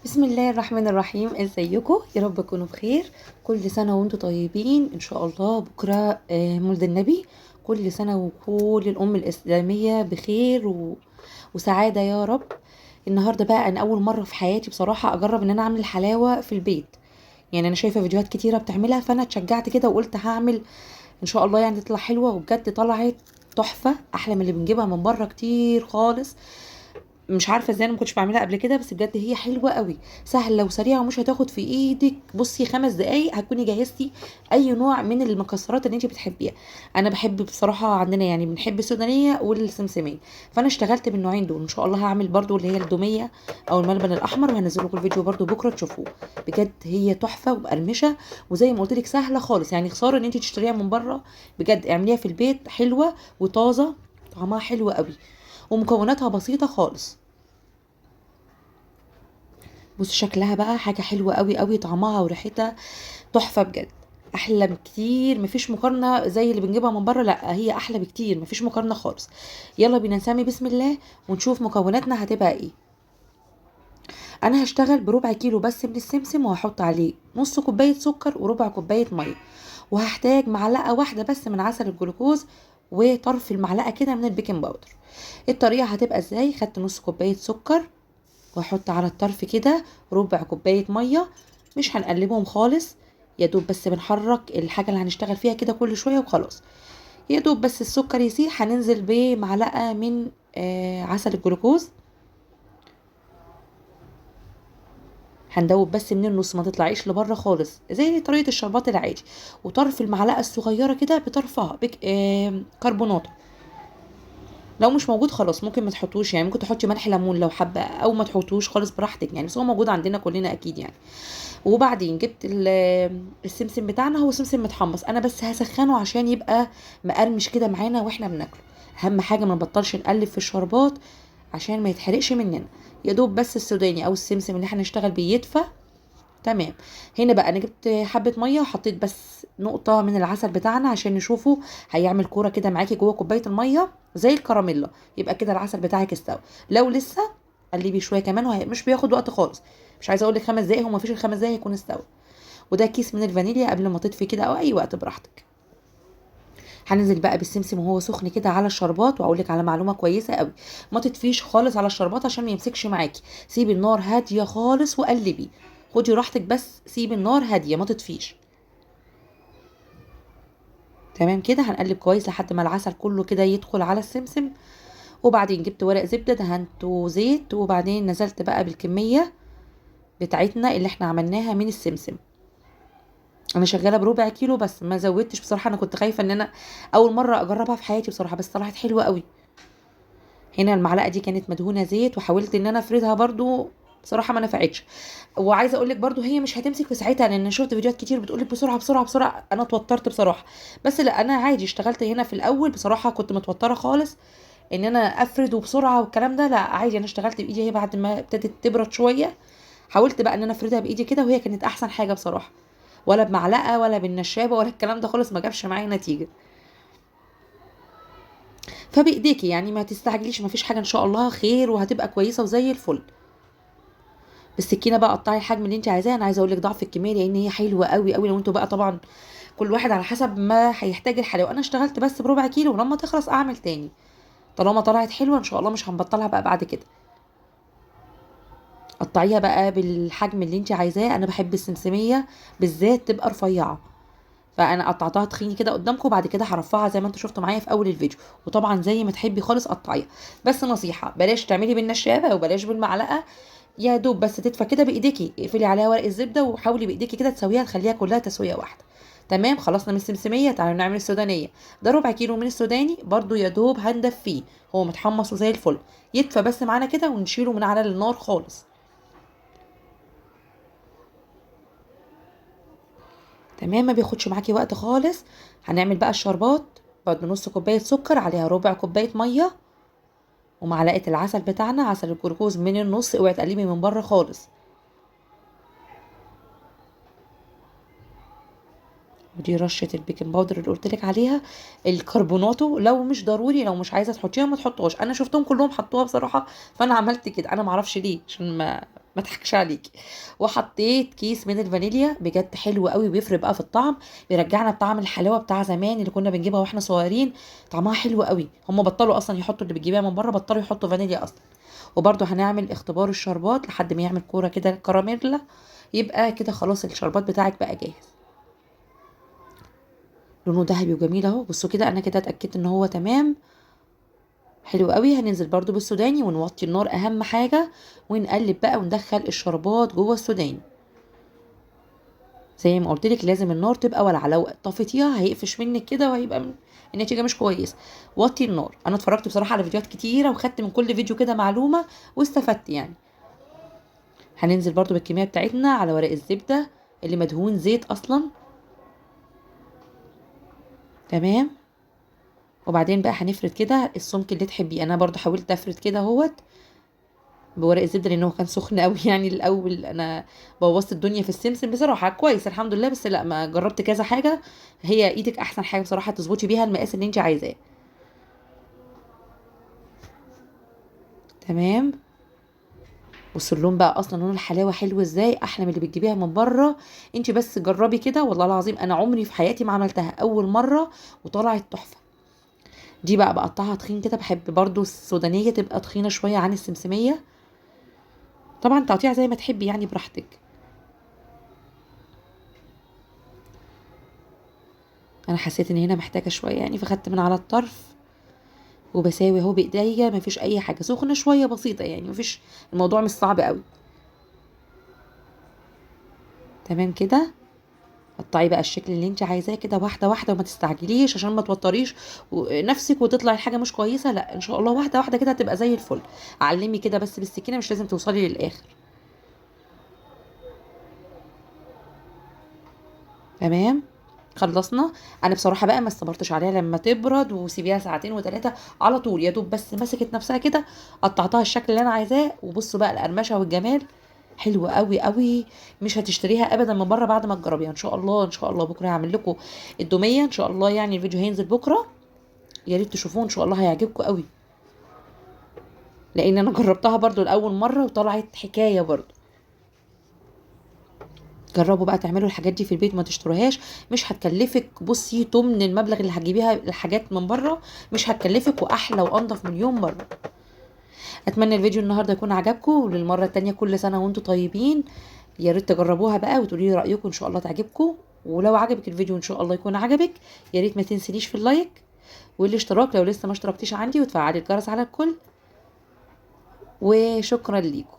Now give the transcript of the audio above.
بسم الله الرحمن الرحيم. ازيكم؟ يا رب تكونوا بخير. كل سنة وانتم طيبين ان شاء الله. بكرة مولد النبي. كل سنة وكل الأمة الإسلامية بخير وسعادة يا رب. النهاردة بقى أنا أول مرة في حياتي بصراحة أجرب إن أنا أعمل حلاوة في البيت. يعني أنا شايفة فيديوهات كتيرة بتعملها، فأنا اتشجعت كده وقلت هعمل إن شاء الله، يعني تطلع حلوة. وبجد طلعت تحفة، أحلى من اللي بنجيبها من بره كتير خالص. مش عارفه ازاي انا ما كنتش بعملها قبل كده، بس بجد هي حلوه قوي، سهله وسريعه ومش هتاخد في ايدك. بصي 5 دقايق هتكوني جهزتي اي نوع من المكسرات اللي انت بتحبيها. انا بحب بصراحه، عندنا يعني بنحب السودانيه والسمسميه، فانا اشتغلت بالنوعين دول. ان شاء الله هعمل برضو اللي هي الدوميه او الملبن الاحمر، وهنزل لكم الفيديو برضو بكره تشوفوه. بجد هي تحفه ومقرمشه، وزي ما قلت لك سهله خالص. يعني خساره ان انت تشتريها من بره، بجد اعمليها في البيت، حلوه وطازه، طعمها حلو قوي، ومكوناتها بسيطه خالص. بص شكلها بقى حاجة حلوة قوي قوي، طعمها وريحتها تحفة بجد. احلى بكتير، مفيش مقارنة زي اللي بنجيبها من بره، لا هي احلى بكتير، مفيش مقارنة خالص. يلا بينا نسمي بسم الله ونشوف مكوناتنا هتبقى ايه. انا هشتغل بربع كيلو بس من السمسم، وهحط عليه نص كوباية سكر وربع كوباية مية، وهحتاج معلقة واحدة بس من عسل الجلوكوز، وطرف المعلقة كده من البيكنج باودر. الطريقة هتبقى ازاي؟ خدت نص كوباية سكر، واحط على الطرف كده ربع كوباية مية. مش هنقلبهم خالص، يا دوب بس بنحرك الحاجة اللي هنشتغل فيها كده كل شوية وخلاص. يا دوب بس السكر يسيح، هننزل بمعلقة من عسل الجلوكوز. هندوب بس من النص، ما تطلعيش لبره خالص زي طريقة الشربات العادي. وطرف المعلقة الصغيرة كده بطرفها كربونات. لو مش موجود خلاص ممكن ما تحطوش، يعني ممكن تحطي ملح ليمون لو حابه، او ما تحطوش خالص براحتك يعني، بس هو موجود عندنا كلنا اكيد يعني. وبعدين جبت السمسم بتاعنا، هو سمسم متحمص، انا بس هسخنه عشان يبقى مقرمش كده معانا واحنا بناكله. اهم حاجه ما نبطلش نقلب في الشربات عشان ما يتحرقش مننا. يا دوب بس السوداني او السمسم اللي احنا هنشتغل بيه يدفى. تمام. هنا بقى انا جبت حبه ميه وحطيت بس نقطه من العسل بتاعنا عشان نشوفه هيعمل كوره كده معاكي جوه كوبايه الميه زي الكراميلا. يبقى كده العسل بتاعك استوى. لو لسه قلبي شويه كمان، مش بياخد وقت خالص. مش عايزه اقول لك 5 دقايق، هو ما فيش ال5 دقايق يكون استوى. وده كيس من الفانيليا قبل ما تطفي كده، او اي وقت براحتك. هننزل بقى بالسمسم وهو سخن كده على الشربات. واقول لك على معلومه كويسه قوي، ما تطفيش خالص على الشربات عشان ما يمسكش معاكي. سيبي النار هاديه خالص وقلبي. خدي راحتك، بس سيبي النار هاديه ما تطفيش. تمام كده، هنقلب كويس لحد ما العسل كله كده يدخل على السمسم. وبعدين جبت ورق زبده دهنته زيت، وبعدين نزلت بقى بالكميه بتاعتنا اللي احنا عملناها من السمسم. انا شغاله بربع كيلو بس، ما زودتش بصراحه. انا كنت خايفه ان انا اول مره اجربها في حياتي بصراحه، بس طلعت حلوه قوي. هنا المعلقه دي كانت مدهونه زيت، وحاولت ان انا افردها برضو، بصراحه ما نفعتش. وعايزه اقول لك برضو هي مش هتمسك في ساعتها، لان شفت فيديوهات كتير بتقول لك بسرعه بسرعه بسرعه، انا اتوترت بصراحه. بس لا، انا عادي اشتغلت هنا في الاول بصراحه كنت متوتره خالص ان انا افرد وبسرعه والكلام ده. لا عادي، انا اشتغلت بايدي. هي بعد ما ابتدت تبرد شويه حاولت بقى ان انا افردها بايدي كده، وهي كانت احسن حاجه بصراحه. ولا بمعلقه ولا بالنشابه ولا الكلام ده خالص، ما جابش معايا نتيجه. فبايديكي يعني، ما تستعجليش، ما فيش حاجه ان شاء الله خير وهتبقى كويسه وزي الفل. بالسكينه بقى قطعي الحجم اللي انت عايزاه. انا عايزه اقول لك ضعف الكميه، لان هي حلوه قوي قوي. لو انتوا بقى طبعا كل واحد على حسب ما هيحتاج الحلاوه. انا اشتغلت بس بربع كيلو، ولما تخلص اعمل تاني. طالما طلعت حلوه ان شاء الله مش هنبطلها بقى بعد كده. قطعيها بقى بالحجم اللي انت عايزاه. انا بحب السمسميه بالذات تبقى رفيعه، فانا قطعتها تخيني كده قدامكم. بعد كده هرفعها زي ما انتوا شفتوا معايا في اول الفيديو. وطبعا زي ما تحبي خالص قطعيها. بس نصيحه، بلاش تعملي بالنشابه وبلاش بالمعلقه. يا دوب بس تدفى كده بايديكي، اقفلي عليها ورق الزبده وحاولي بايديكي كده تسويها، تخليها كلها تسويه واحده. تمام. خلصنا من السمسميه، تعالوا نعمل السودانيه. ده ربع كيلو من السوداني برضو، يا دوب هندفيه. هو متحمص وزي الفل، يدفى بس معانا كده ونشيله من على النار خالص. تمام، ما بياخدش معاكي وقت خالص. هنعمل بقى الشربات. برضو نص كوبايه سكر عليها ربع كوبايه ميه، ومعلقه العسل بتاعنا، عسل الجلوكوز من النص، اوعي تقلبي من بره خالص. ودي رشه البيكنج باودر اللي قلت لك عليها. الكربوناتو لو مش ضروري، لو مش عايزه تحطيها ما تحطوهاش. انا شفتهم كلهم حطوها بصراحه، فانا عملت كده. انا ما اعرفش ليه، عشان ما ما اضحكش عليكي. وحطيت كيس من الفانيليا، بجد حلو قوي، بيفرق بقى في الطعم، بيرجعنا بطعم الحلاوه بتاع زمان اللي كنا بنجيبها واحنا صغيرين. طعمها حلو قوي. هم بطلوا اصلا يحطوا اللي بتجيبيها من بره، بطلوا يحطوا فانيليا اصلا. وبرده هنعمل اختبار الشربات لحد ما يعمل كوره كده كراميلا، يبقى كده خلاص الشربات بتاعك بقى جاهز. لونه ذهبي وجميل اهو. بصوا كده، انا كده اتاكدت ان هو تمام، حلو قوي. هننزل برضو بالسوداني ونوطي النار اهم حاجه، ونقلب بقى وندخل الشربات جوه السوداني. زي ما قلت لك لازم النار تبقى ولعه، لو طفيتيها هيقفش منك كده وهيبقى النتيجه مش كويسه. وطي النار. انا اتفرجت بصراحه على فيديوهات كتيره وخدت من كل فيديو كده معلومه واستفدت يعني. هننزل برضو بالكميه بتاعتنا على ورق الزبده اللي مدهون زيت اصلا. تمام. وبعدين بقى هنفرد كده السمك اللي تحبيه. انا برضو حاولت افرد كده اهوت بورق الزبده لانه كان سخن قوي يعني الاول. انا بوظت الدنيا في السمسم بصراحه. كويس الحمد لله، بس لا، ما جربت كذا حاجه. هي ايدك احسن حاجه بصراحه تظبطي بيها المقاس اللي انت عايزاه. تمام. بصوا اللون بقى، اصلا لون الحلاوه حلو ازاي، احلى من اللي بتجيبيها من بره. انت بس جربي كده، والله العظيم انا عمري في حياتي ما عملتها، اول مره وطلعت تحفه. دي بقى بقطعها تخين كده، بحب برضو السودانيه تبقى تخينه شويه عن السمسميه. طبعا تقطيع زي ما تحبي يعني براحتك. انا حسيت ان هنا محتاجه شويه يعني، فخدت من على الطرف وبساوي اهو بايديا. مفيش اي حاجه، سخنه شويه بسيطه يعني، مفيش، الموضوع مش صعب قوي. تمام كده. قطعي بقى الشكل اللي انت عايزاه كده واحده واحده، وما تستعجليش عشان ما توتريش نفسك وتطلع الحاجه مش كويسه. لا، ان شاء الله واحده واحده كده هتبقى زي الفل. علمي كده بس بالسكينه، مش لازم توصلي للاخر. تمام. خلصنا. انا بصراحه بقى ما استمرتش عليها لما تبرد، وسيبيها ساعتين وثلاثه على طول، يا دوب بس مسكت نفسها كده قطعتها الشكل اللي انا عايزاه. وبصوا بقى القرمشه والجمال، حلوه قوي قوي. مش هتشتريها ابدا من بره بعد ما تجربيها. ان شاء الله ان شاء الله بكره هعمل لكم الدوميه ان شاء الله، يعني الفيديو هينزل بكره، يا ريت تشوفوه ان شاء الله هيعجبكم قوي. لان انا جربتها برضو لاول مره وطلعت حكايه برضو. جربوا بقى تعملوا الحاجات دي في البيت، ما تشتروهاش. مش هتكلفك بصي تمن المبلغ اللي هتجيبيها الحاجات من بره. مش هتكلفك، واحلى وانضف مليون مره. اتمنى الفيديو النهارده يكون عجبكم، وللمره التانية كل سنه وانتم طيبين. يا ريت تجربوها بقى وتقولي لي رايكم، ان شاء الله تعجبكم. ولو عجبك الفيديو ان شاء الله يكون عجبك، يا ريت ما تنسينيش في اللايك والاشتراك لو لسه ما اشتركتيش عندي، وتفعلي الجرس على الكل. وشكرا ليكم.